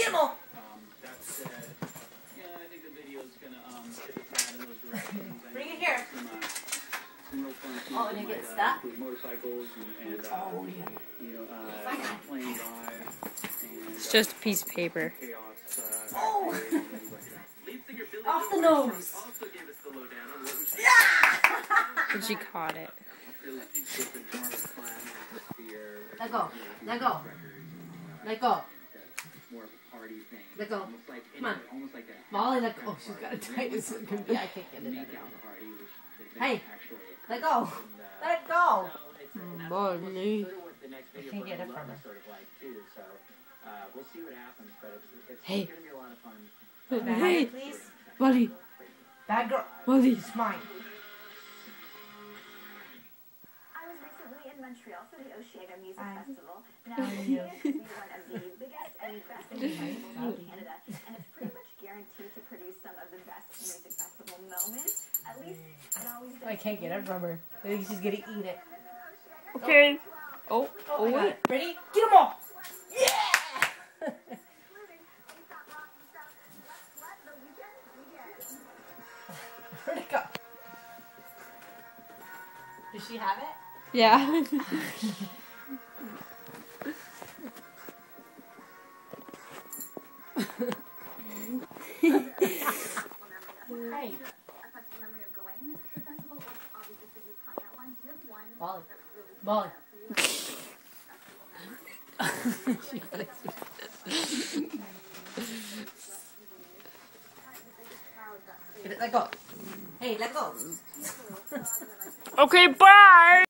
Get him all! That said, yeah, I think the video's gonna get the crowd in those directions. Bring it here. Some real fun Oh, and it gets stuck? with motorcycles and Oh, yeah. you know, playing by and It's just a piece of paper. chaos. Oh! Lead singer Billy Off the Joel nose! also gave us the lowdown on what we should Yeah! And she caught it. Let go. Let go. Let go. more of a party thing. Let go. Almost like Come on. almost like a Molly, let go. Oh, she's got it tight. It's gonna be, I can't get it out now. party, which Hey, actually let go. Let go. Molly. I can't get it from her. sort of like too, so we'll see what happens, but it's Hey. gonna be a lot of fun. Hey, Please. Molly. Bad girl. Molly. It's mine. I was recently in Montreal for the Oceania Music Festival. Now, How are you? Oceania is one of the biggest and best music festivals in Canada, and it's pretty much guaranteed to produce some of the best music festival moments. At least it always does. I can't get it from her. I think she's gonna eat it. Okay. Oh, Oh, I got wait. it. Ready? Get them all! Yeah! Where'd it go? Does she have it? Yeah. Hey. Molly. Molly. Let go. Hey, let go. Okay, bye.